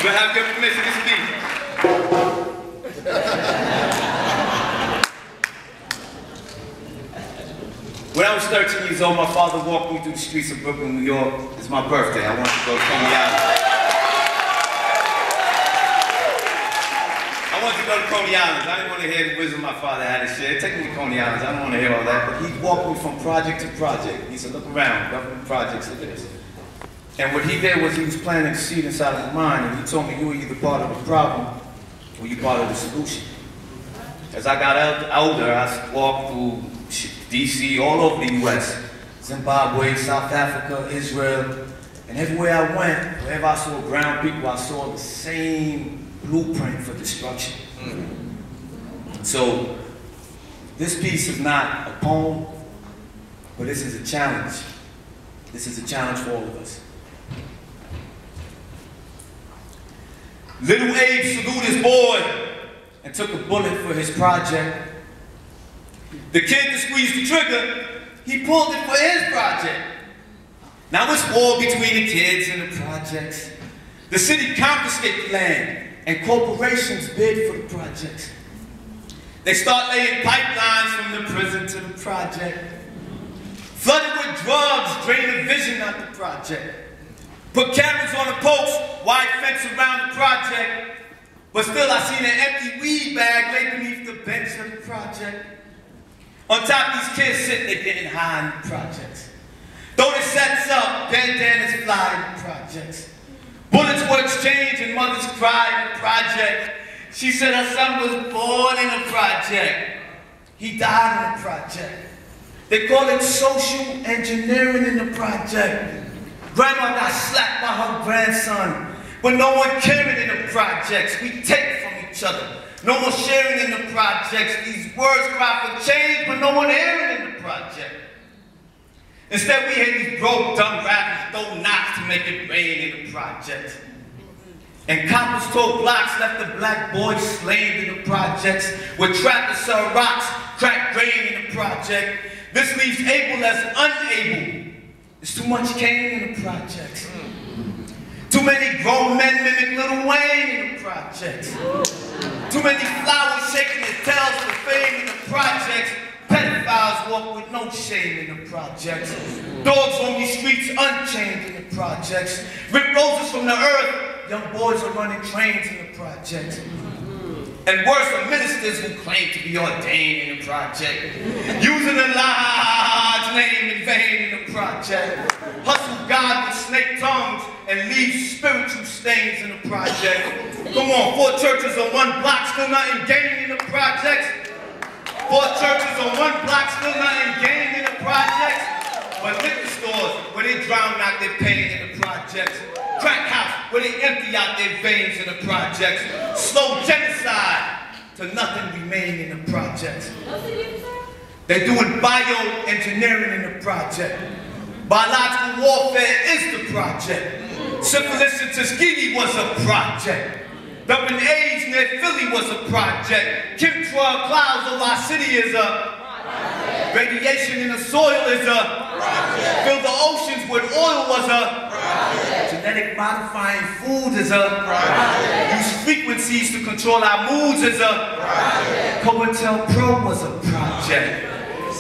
We'll have your permission to speak. When I was 13 years old, my father walked me through the streets of Brooklyn, New York. It's my birthday. I wanted to go to Coney Island. I wanted to go to Coney Island. I didn't want to hear the wisdom my father had to share. Take me to Coney Island. I don't want to hear all that. But he walked me from project to project. He said, look around, government projects are this. And what he did was he was planting a seed inside of my mind, and he told me you were either part of the problem or you part of the solution. As I got older, I walked through DC, all over the US, Zimbabwe, South Africa, Israel, and everywhere I went, wherever I saw brown people, I saw the same blueprint for destruction. So, this piece is not a poem, but this is a challenge. This is a challenge for all of us. Little Abe saluted his boy and took a bullet for his project. The kid that squeezed the trigger, he pulled it for his project. Now it's war between the kids and the projects. The city confiscates land and corporations bid for the projects. They start laying pipelines from the prison to the project. Flooded with drugs, drain the vision out the project. Put cameras on the post, wide fence around the project. But still I seen an empty weed bag laid beneath the bench of the project. On top of these kids sitting there getting high in the projects. Though the sets up, bandanas fly in the projects. Bullets were exchanged and mothers cried in the project. She said her son was born in the project. He died in the project. They call it social engineering in the project. Grandma got slapped by her grandson, but no one caring in the projects. We take from each other. No one sharing in the projects. These words cry for change, but no one hearing in the project. Instead, we hear these broke, dumb rappers throw knots to make it rain in the projects. And coppers told blocks left the black boys slaved in the projects, where trappers sell rocks, crack grain in the project. This leaves able as unable. There's too much cane in the projects. Too many grown men mimic Lil Wayne in the projects. Too many flowers shaking their tails for fame in the projects. Pedophiles walk with no shame in the projects. Dogs on these streets unchained in the projects. Rip roses from the earth. Young boys are running trains in the projects. And worse are ministers who claim to be ordained in the project. Using the Lord's name in vain in the project. Hustle God with snake tongues and leave spiritual stains in the project. Come on, 4 churches on 1 block, still nothing gained in the projects. 4 churches on 1 block, still nothing gained in the projects. But liquor stores where they drown out their pain in the projects. Crack house where they empty out their veins in the projects. Slow genocide to nothing remain in the projects. They're doing bioengineering in the project. Biological warfare is the project. Syphilis and Tuskegee was a project. Dumping AIDS near Philly was a project. Chemtrail clouds over our city is a project. Radiation in the soil is a project. Fill the oceans with oil was a project. Genetic modifying food is a project. Use frequencies to control our moods is a project. COINTELPRO was a project.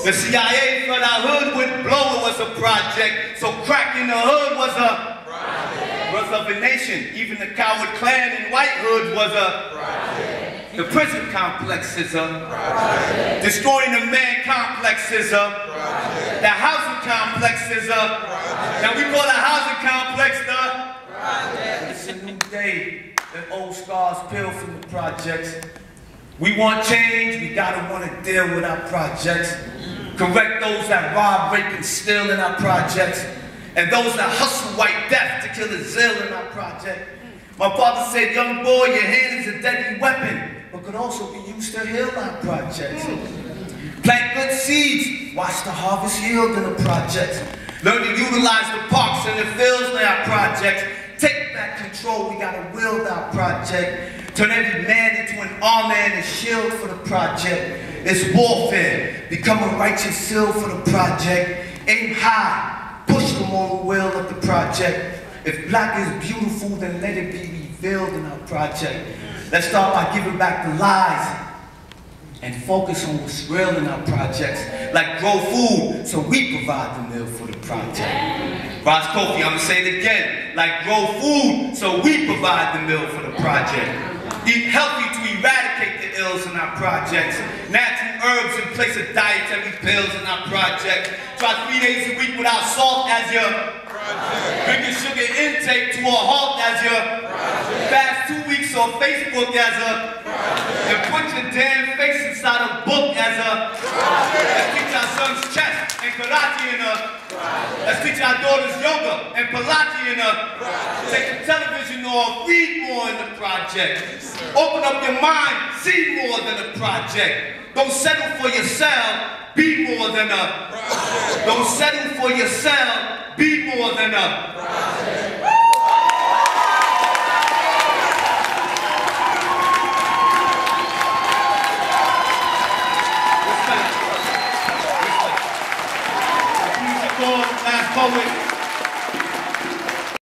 The CIA flood our hood with blow was a project. So crack in the hood was a project. Birth of a nation, even the coward clan in White Hood was a project. The prison complex is a project. Destroying the man complex is a project. The housing complex is a project. Now we call the housing complex the project. It's a new day. The old scars peel from the projects. We want change, we gotta want to deal with our projects. Correct those that rob, rape, and steal in our projects. And those that hustle white death to kill the zeal in our project. My father said, young boy, your hand is a deadly weapon, but could also be used to heal our projects. Plant good seeds, watch the harvest yield in the projects. Learn to utilize the parks and the fields in our projects. Take back control, we gotta wield our project. Turn every man into an armor and a shield for the project. It's warfare. Become a righteous seal for the project. Aim high. Push the moral will of the project. If black is beautiful, then let it be fulfilled in our project. Let's start by giving back the lies and focus on what's real in our projects, like grow food, so we provide the meal for the project. Ross Kofi, I'm gonna say it again, like grow food, so we provide the meal for the project. Eat healthy to eradicate the ills in our projects. Natural herbs in place of dietary pills in our project. Try 3 days a week without salt as your project. Bring your sugar intake to a halt as your project. Fast 2 weeks on Facebook as a project. And put your damn face inside a book as a project. Let's teach our sons chess and karate in a project. Let's teach our daughters yoga and Pilates in a project. Take the television off, read more in the project. Open up your mind, see more than a project. Don't settle for yourself, be more than a project. Don't settle for yourself, be more than a project. Respect. Respect. Last poet.